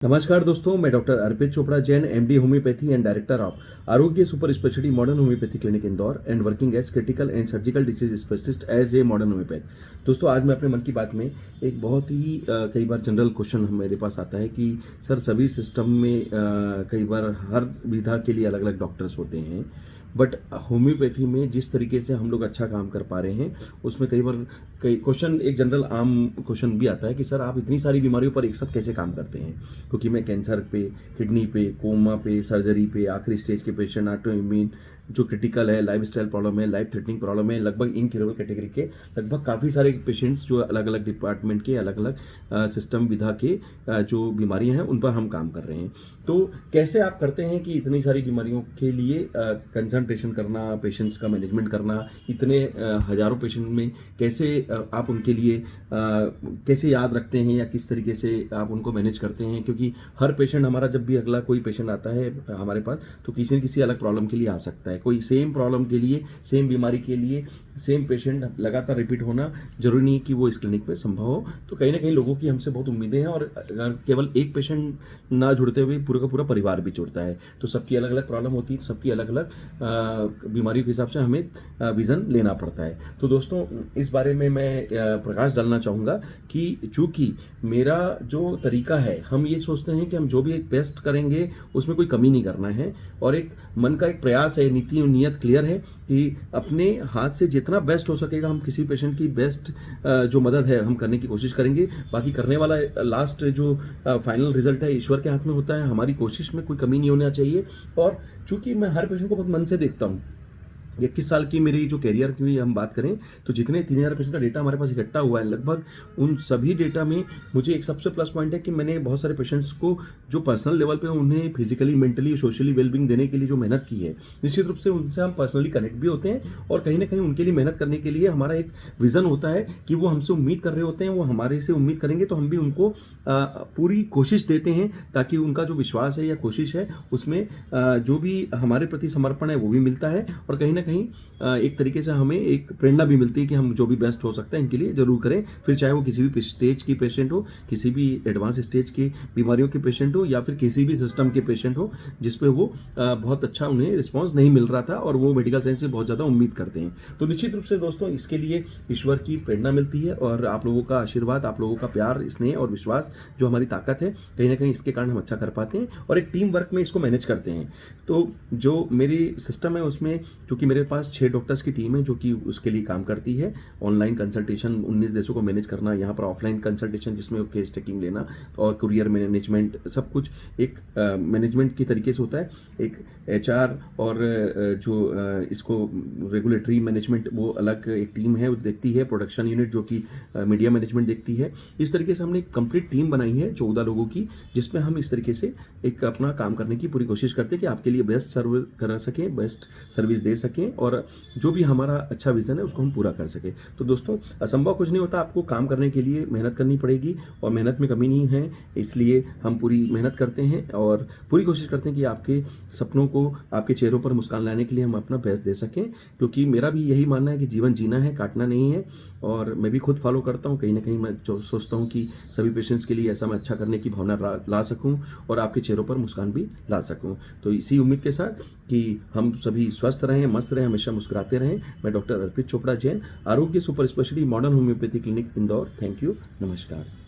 नमस्कार दोस्तों, मैं doctor Arpit Chopra Jain, MD homeopathy and director of Arogya super speciality modern homeopathy clinic Indore and working as critical and surgical disease specialist as a modern homeopath. दोस्तों, आज मैं अपने मन की बात में एक बहुत ही कई बार जनरल क्वेश्चन मेरे पास आता है कि सर सभी सिस्टम में कई बार हर विधा के लिए अलग अलग डॉक्टर्स होते हैं, बट होम्योपैथी में जिस तरीके से हम लोग अच्छा काम कर पा रहे हैं उसमें कई क्वेश्चन, एक जनरल आम क्वेश्चन भी आता है कि सर आप इतनी सारी बीमारियों पर एक साथ कैसे काम करते हैं। क्योंकि मैं कैंसर पे, किडनी पे, कोमा पे, सर्जरी पे, आखिरी स्टेज के पेशेंट, ऑटो इम्यून जो क्रिटिकल है, लाइफ स्टाइल प्रॉब्लम है, लाइफ थ्रेटनिंग प्रॉब्लम है, लगभग इनक्योरेबल कैटेगरी के लगभग काफ़ी सारे पेशेंट्स जो अलग अलग डिपार्टमेंट के, अलग अलग सिस्टम विधा के जो बीमारियां हैं उन पर हम काम कर रहे हैं। तो कैसे आप करते हैं कि इतनी सारी बीमारियों के लिए कंसंट्रेशन करना, पेशेंट्स का मैनेजमेंट करना, इतने हज़ारों पेशेंट में कैसे आप उनके लिए कैसे याद रखते हैं या किस तरीके से आप उनको मैनेज करते हैं। क्योंकि हर पेशेंट हमारा, जब भी अगला कोई पेशेंट आता है हमारे पास, तो किसी न किसी अलग प्रॉब्लम के लिए आ सकता है। कोई सेम प्रॉब्लम के लिए, सेम बीमारी के लिए सेम पेशेंट लगातार रिपीट होना जरूरी नहीं कि वो इस क्लिनिक में संभव हो। तो कहीं ना कहीं लोगों की हमसे बहुत उम्मीदें हैं, और अगर केवल एक पेशेंट ना जुड़ते हुए पूरा का पूरा परिवार भी जुड़ता है, तो सबकी अलग अलग प्रॉब्लम होती है, सबकी अलग अलग बीमारियों के हिसाब से हमें विज़न लेना पड़ता है। तो दोस्तों, इस बारे में मैं प्रकाश डालना चाहूँगा कि चूँकि मेरा जो तरीका है, हम ये सोचते हैं कि हम जो भी एक बेस्ट करेंगे उसमें कोई कमी नहीं करना है, और एक मन का एक प्रयास है, नीति और नियत क्लियर है कि अपने हाथ से जितना बेस्ट हो सकेगा हम किसी पेशेंट की बेस्ट जो मदद है हम करने की कोशिश करेंगे। बाकी करने वाला लास्ट जो फाइनल रिजल्ट है ईश्वर के हाथ में होता है। हमारी कोशिश में कोई कमी नहीं होना चाहिए। और चूंकि मैं हर पेशेंट को बहुत मन से देखता हूँ, 21 साल की मेरी जो कैरियर की हम बात करें तो जितने 3000 पेशेंट का डेटा हमारे पास इकट्ठा हुआ है, लगभग उन सभी डेटा में मुझे एक सबसे प्लस पॉइंट है कि मैंने बहुत सारे पेशेंट्स को जो पर्सनल लेवल पे उन्हें फिजिकली, मेंटली, सोशली वेलबींग देने के लिए जो मेहनत की है, निश्चित रूप से उनसे हम पर्सनली कनेक्ट भी होते हैं। और कहीं ना कहीं उनके लिए मेहनत करने के लिए हमारा एक विजन होता है कि वो हमसे उम्मीद कर रहे होते हैं, वो हमारे से उम्मीद करेंगे, तो हम भी उनको पूरी कोशिश देते हैं ताकि उनका जो विश्वास है या कोशिश है उसमें जो भी हमारे प्रति समर्पण है वो भी मिलता है। और कहीं ना कहीं एक तरीके से हमें एक प्रेरणा भी मिलती है कि हम जो भी बेस्ट हो सकता है इनके लिए जरूर करें। फिर चाहे वो किसी भी स्टेज की पेशेंट हो, किसी भी एडवांस स्टेज की बीमारियों के पेशेंट हो, या फिर किसी भी सिस्टम के पेशेंट हो जिसपे वो बहुत अच्छा उन्हें रिस्पॉन्स नहीं मिल रहा था और वो मेडिकल साइंस से बहुत ज़्यादा उम्मीद करते हैं। तो निश्चित रूप से दोस्तों, इसके लिए ईश्वर की प्रेरणा मिलती है, और आप लोगों का आशीर्वाद, आप लोगों का प्यार, स्नेह और विश्वास जो हमारी ताकत है, कहीं ना कहीं इसके कारण हम अच्छा कर पाते हैं और एक टीम वर्क में इसको मैनेज करते हैं। तो जो मेरी सिस्टम है उसमें, क्योंकि मेरे पास 6 डॉक्टर्स की टीम है जो कि उसके लिए काम करती है। ऑनलाइन कंसल्टेशन 19 देशों को मैनेज करना, यहाँ पर ऑफलाइन कंसल्टेशन जिसमें केस टेकिंग लेना और कुरियर मैनेजमेंट, सब कुछ एक मैनेजमेंट की तरीके से होता है। एक एचआर और जो इसको रेगुलेटरी मैनेजमेंट वो अलग एक टीम है, वो देखती है। प्रोडक्शन यूनिट जो कि मीडिया मैनेजमेंट देखती है। इस तरीके से हमने एक कंप्लीट टीम बनाई है 14 लोगों की, जिसमें हम इस तरीके से एक अपना काम करने की पूरी कोशिश करते हैं कि आपके लिए बेस्ट सर्व करा सकें, बेस्ट सर्विस दे सकें, और जो भी हमारा अच्छा विजन है उसको हम पूरा कर सके। तो दोस्तों, असंभव कुछ नहीं होता, आपको काम करने के लिए मेहनत करनी पड़ेगी और मेहनत में कमी नहीं है। इसलिए हम पूरी मेहनत करते हैं और पूरी कोशिश करते हैं कि आपके सपनों को, आपके चेहरों पर मुस्कान लाने के लिए हम अपना बेस्ट दे सकें। क्योंकि मेरा भी यही मानना है कि जीवन जीना है, काटना नहीं है, और मैं भी खुद फॉलो करता हूँ। कहीं ना कहीं मैं सोचता हूँ कि सभी पेशेंट्स के लिए ऐसा मैं अच्छा करने की भावना ला सकूँ और आपके चेहरों पर मुस्कान भी ला सकूँ। तो इसी उम्मीद के साथ कि हम सभी स्वस्थ रहें, मस्त रहें, हमेशा मुस्कुराते रहें। मैं डॉक्टर अर्पित चोपड़ा जैन, आरोग्य super speciality modern homeopathy clinic Indore. Thank you, नमस्कार।